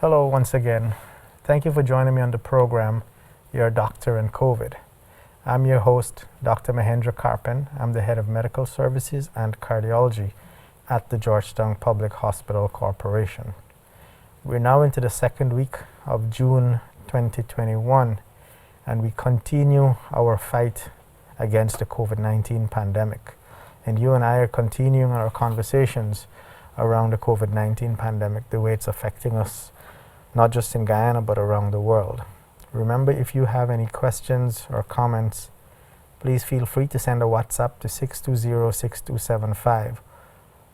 Hello once again. Thank you for joining me on the program, Your Doctor in COVID. I'm your host, Dr. Mahendra Carpen. I'm the head of medical services and cardiology at the Georgetown Public Hospital Corporation. We're now into the second week of June 2021, and we continue our fight against the COVID-19 pandemic. And you and I are continuing our conversations around the COVID-19 pandemic, the way it's affecting us, not just in Guyana, but around the world. Remember, if you have any questions or comments, please feel free to send a WhatsApp to 620-6275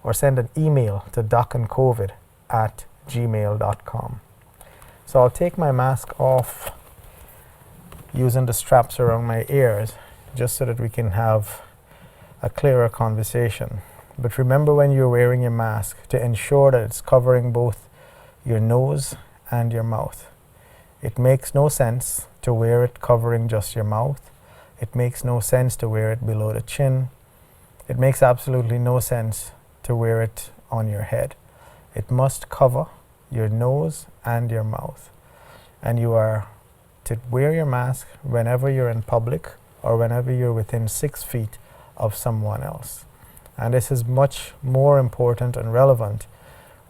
or send an email to docandcovid@gmail.com. So I'll take my mask off using the straps around my ears just so that we can have a clearer conversation. But remember, when you're wearing your mask, to ensure that it's covering both your nose and your mouth. It makes no sense to wear it covering just your mouth. It makes no sense to wear it below the chin. It makes absolutely no sense to wear it on your head. It must cover your nose and your mouth. And you are to wear your mask whenever you're in public or whenever you're within 6 feet of someone else. And this is much more important and relevant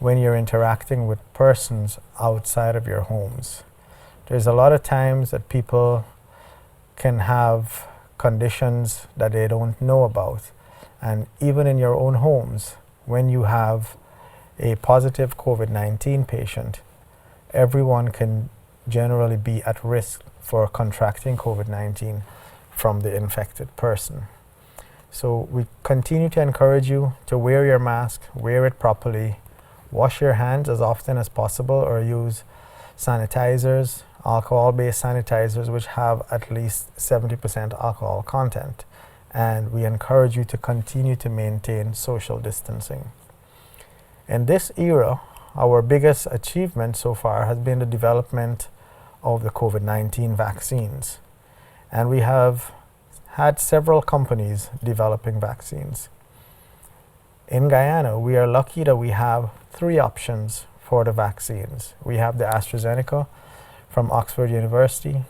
when you're interacting with persons outside of your homes. There's a lot of times that people can have conditions that they don't know about. And even in your own homes, when you have a positive COVID-19 patient, everyone can generally be at risk for contracting COVID-19 from the infected person. So we continue to encourage you to wear your mask, wear it properly, wash your hands as often as possible, or use sanitizers, alcohol-based sanitizers, which have at least 70% alcohol content. And we encourage you to continue to maintain social distancing. In this era, our biggest achievement so far has been the development of the COVID-19 vaccines. And we have had several companies developing vaccines. In Guyana, we are lucky that we have 3 options for the vaccines. We have the AstraZeneca from Oxford University,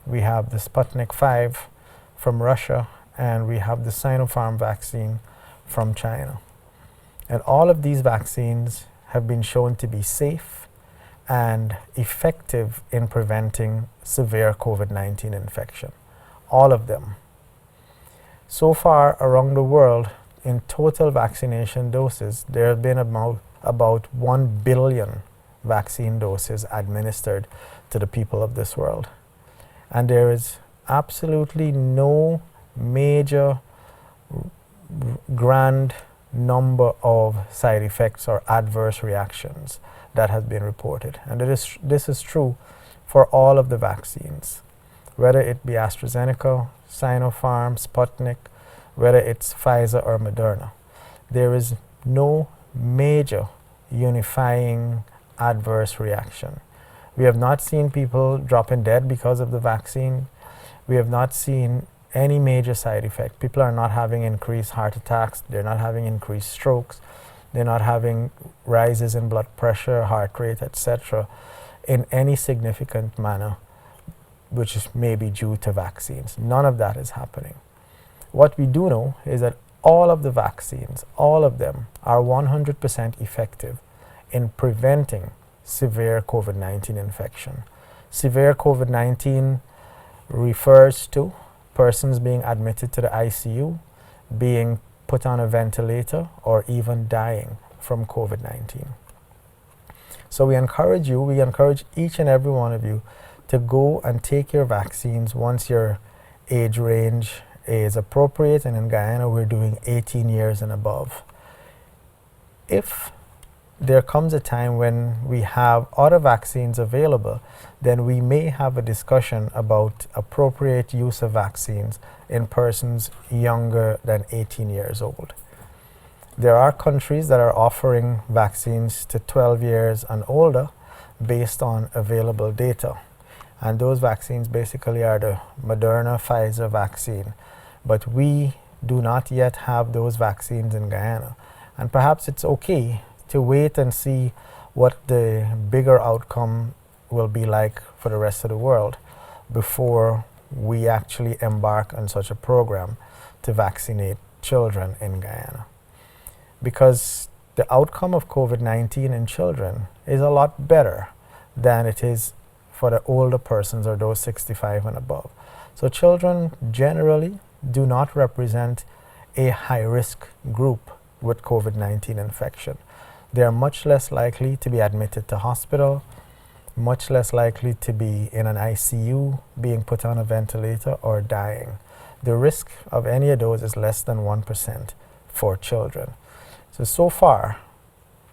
we have the Sputnik 5 from Russia, and we have the Sinopharm vaccine from China. And all of these vaccines have been shown to be safe and effective in preventing severe COVID-19 infection. All of them. So far around the world, in total vaccination doses, there have been about 1 billion vaccine doses administered to the people of this world. And there is absolutely no major grand number of side effects or adverse reactions that has been reported. And this is true for all of the vaccines, whether it be AstraZeneca, Sinopharm, Sputnik, whether it's Pfizer or Moderna. There is no major unifying adverse reaction. We have not seen people dropping dead because of the vaccine. We have not seen any major side effect. People are not having increased heart attacks. They're not having increased strokes. They're not having rises in blood pressure, heart rate, etc. in any significant manner, which is maybe due to vaccines. None of that is happening. What we do know is that all of the vaccines, all of them, are 100% effective in preventing severe COVID-19 infection. Severe COVID-19 refers to persons being admitted to the ICU, being put on a ventilator, or even dying from COVID-19. So we encourage each and every one of you to go and take your vaccines once your age range is appropriate, and in Guyana we're doing 18 years and above. If there comes a time when we have other vaccines available, then we may have a discussion about appropriate use of vaccines in persons younger than 18 years old. There are countries that are offering vaccines to 12 years and older based on available data. And those vaccines basically are the Moderna, Pfizer vaccine. But we do not yet have those vaccines in Guyana. And perhaps it's okay to wait and see what the bigger outcome will be like for the rest of the world before we actually embark on such a program to vaccinate children in Guyana. Because the outcome of COVID-19 in children is a lot better than it is for the older persons or those 65 and above. So children generally do not represent a high-risk group with COVID-19 infection. They are much less likely to be admitted to hospital, much less likely to be in an ICU, being put on a ventilator, or dying. The risk of any of those is less than 1% for children. So far,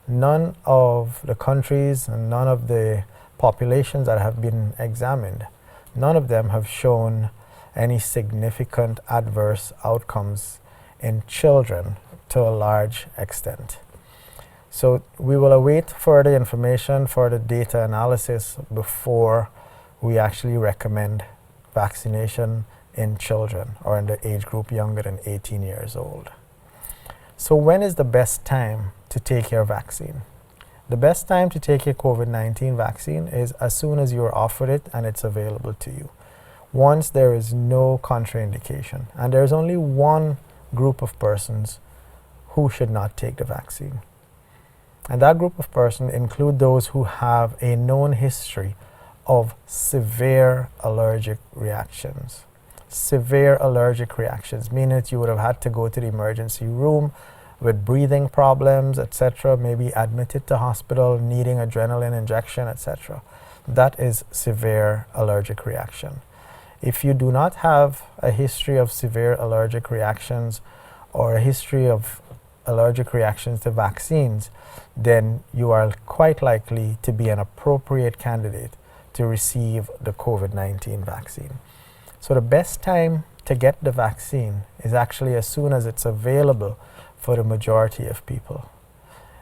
none of the countries and none of the populations that have been examined, none of them have shown any significant adverse outcomes in children to a large extent. So we will await further information, further data analysis before we actually recommend vaccination in children or in the age group younger than 18 years old. So when is the best time to take your vaccine? The best time to take your COVID-19 vaccine is as soon as you are offered it and it's available to you. Once there is no contraindication, and there is only one group of persons who should not take the vaccine. And that group of persons include those who have a known history of severe allergic reactions. Severe allergic reactions, meaning that you would have had to go to the emergency room with breathing problems, etc., maybe admitted to hospital, needing adrenaline injection, etc. That is severe allergic reaction. If you do not have a history of severe allergic reactions or a history of allergic reactions to vaccines, then you are quite likely to be an appropriate candidate to receive the COVID-19 vaccine. So the best time to get the vaccine is actually as soon as it's available for the majority of people.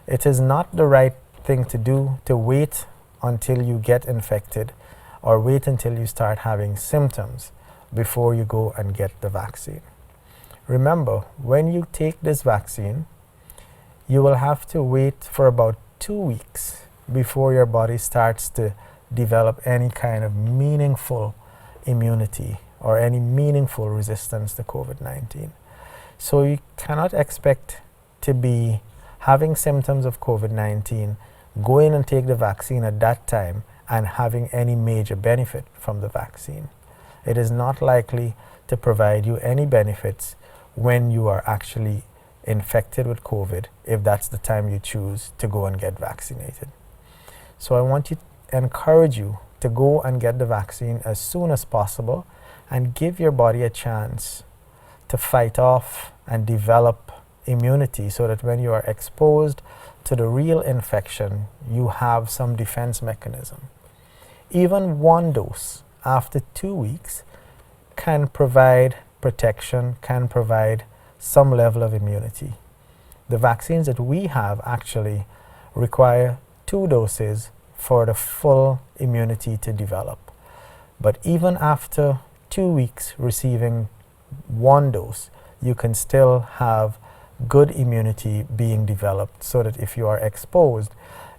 It is not the right thing to do to wait until you get infected or wait until you start having symptoms before you go and get the vaccine. Remember, when you take this vaccine, you will have to wait for about 2 weeks before your body starts to develop any kind of meaningful immunity or any meaningful resistance to COVID-19. So you cannot expect to be having symptoms of COVID-19, go in and take the vaccine at that time and having any major benefit from the vaccine. It is not likely to provide you any benefits when you are actually infected with COVID, if that's the time you choose to go and get vaccinated. So I want to encourage you to go and get the vaccine as soon as possible and give your body a chance to fight off and develop immunity so that when you are exposed to the real infection, you have some defense mechanism. Even one dose after 2 weeks can provide protection, can provide some level of immunity. The vaccines that we have actually require 2 doses for the full immunity to develop. But even after 2 weeks receiving 1 dose, you can still have good immunity being developed so that if you are exposed,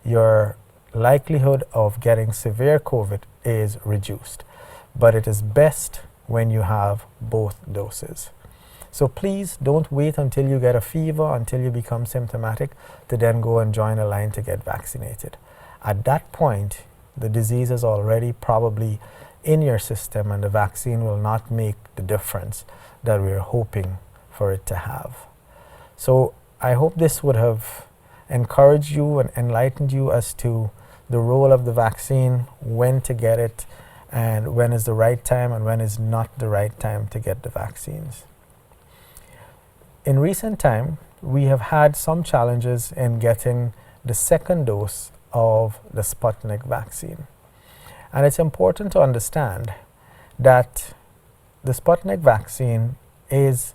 your likelihood of getting severe COVID is reduced. But it is best when you have both doses. So please don't wait until you get a fever, until you become symptomatic, to then go and join a line to get vaccinated. At that point, the disease is already probably in your system and the vaccine will not make the difference that we're hoping for it to have. So I hope this would have encouraged you and enlightened you as to the role of the vaccine, when to get it, and when is the right time and when is not the right time to get the vaccines. In recent time, we have had some challenges in getting the second dose of the Sputnik vaccine. And it's important to understand that the Sputnik vaccine is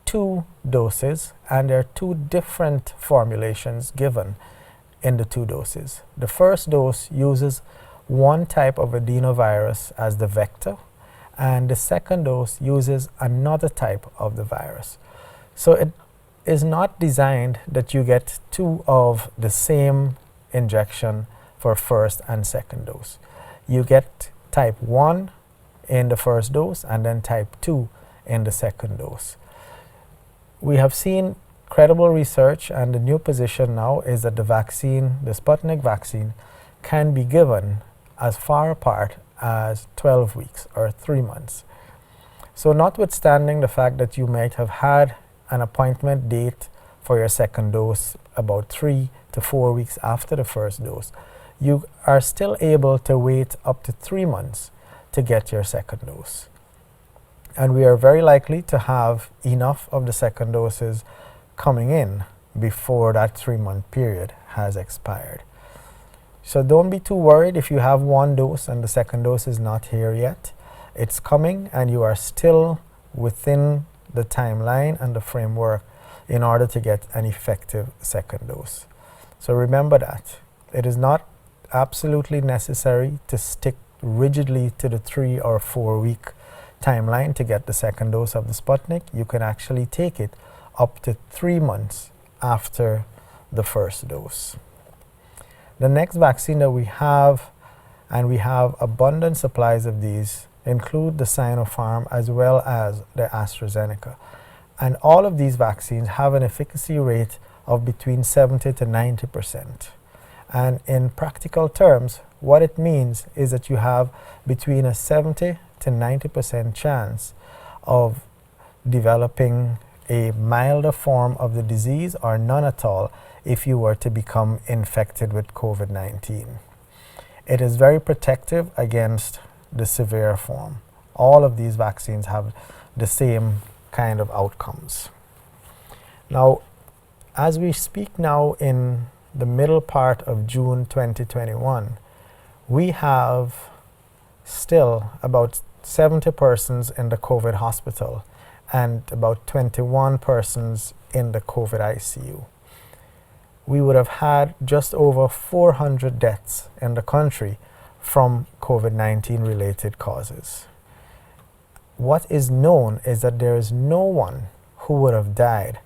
2 doses and there are 2 different formulations given in the 2 doses. The first dose uses one type of adenovirus as the vector, and the second dose uses another type of the virus. So it is not designed that you get 2 of the same injection for first and second dose. You get type 1 in the first dose and then type 2 in the second dose. We have seen credible research, and the new position now is that the vaccine, the Sputnik vaccine, can be given as far apart as 12 weeks or 3 months. So notwithstanding the fact that you might have had an appointment date for your second dose about 3 to 4 weeks after the first dose, you are still able to wait up to 3 months to get your second dose. And we are very likely to have enough of the second doses coming in before that 3-month period has expired. So don't be too worried if you have one dose and the second dose is not here yet. It's coming, and you are still within the timeline and the framework in order to get an effective second dose. So remember that. It is not absolutely necessary to stick rigidly to the 3 or 4 week timeline to get the second dose of the Sputnik. You can actually take it up to 3 months after the first dose. The next vaccine that we have, and we have abundant supplies of these, include the Sinopharm as well as the AstraZeneca. And all of these vaccines have an efficacy rate of between 70 to 90%. And in practical terms, what it means is that you have between a 70 to 90% chance of developing a milder form of the disease or none at all if you were to become infected with COVID-19. It is very protective against the severe form. All of these vaccines have the same kind of outcomes. Now, as we speak now in the middle part of June 2021, we have still about 70 persons in the COVID hospital and about 21 persons in the COVID ICU. We would have had just over 400 deaths in the country from COVID-19 related causes. What is known is that there is no one who would have died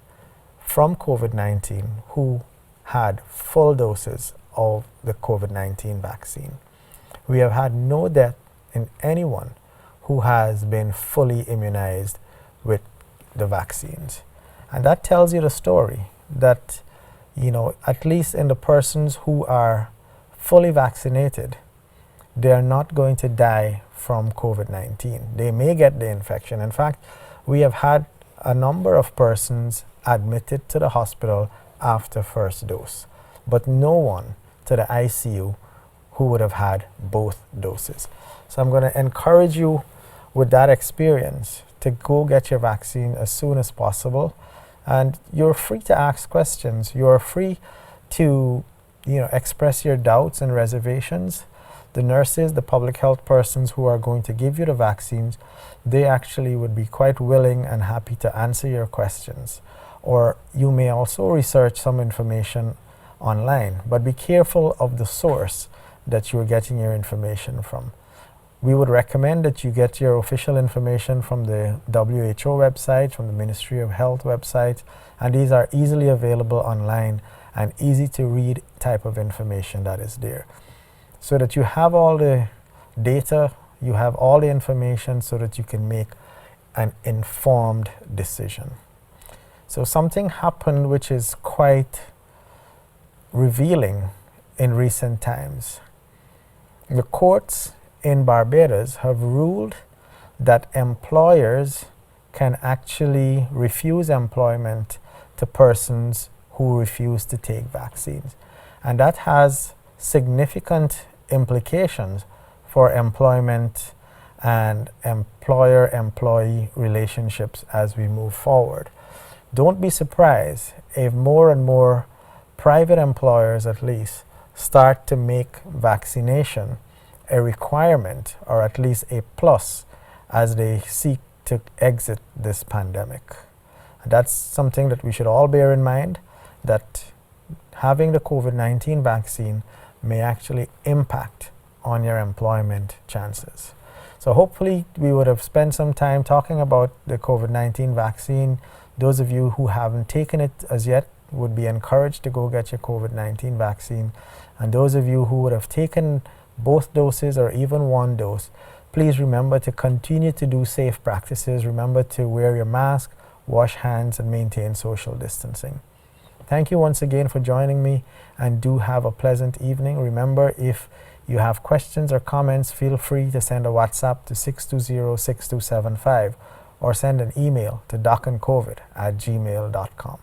from COVID-19 who had full doses of the COVID-19 vaccine. We have had no death in anyone who has been fully immunized with the vaccines. And that tells you the story that, at least in the persons who are fully vaccinated, they are not going to die from COVID-19. They may get the infection. In fact, we have had a number of persons admitted to the hospital after first dose, but no one to the ICU who would have had both doses. So I'm going to encourage you with that experience to go get your vaccine as soon as possible. And you're free to ask questions. You're free to express your doubts and reservations. The nurses, the public health persons who are going to give you the vaccines, they actually would be quite willing and happy to answer your questions. Or you may also research some information online, but be careful of the source that you're getting your information from. We would recommend that you get your official information from the WHO website, from the Ministry of Health website, and these are easily available online and easy to read type of information that is there. So that you have all the data, you have all the information so that you can make an informed decision. So something happened which is quite revealing in recent times. The courts in Barbados have ruled that employers can actually refuse employment to persons who refuse to take vaccines. And that has significant implications for employment and employer-employee relationships as we move forward. Don't be surprised if more and more private employers, at least, start to make vaccination a requirement, or at least a plus, as they seek to exit this pandemic. That's something that we should all bear in mind, that having the COVID-19 vaccine may actually impact on your employment chances. So hopefully we would have spent some time talking about the COVID-19 vaccine. Those of you who haven't taken it as yet, would be encouraged to go get your COVID-19 vaccine. And those of you who would have taken both doses or even one dose, please remember to continue to do safe practices. Remember to wear your mask, wash hands, and maintain social distancing. Thank you once again for joining me, and do have a pleasant evening. Remember, if you have questions or comments, feel free to send a WhatsApp to 620-6275 or send an email to docandcovid@gmail.com.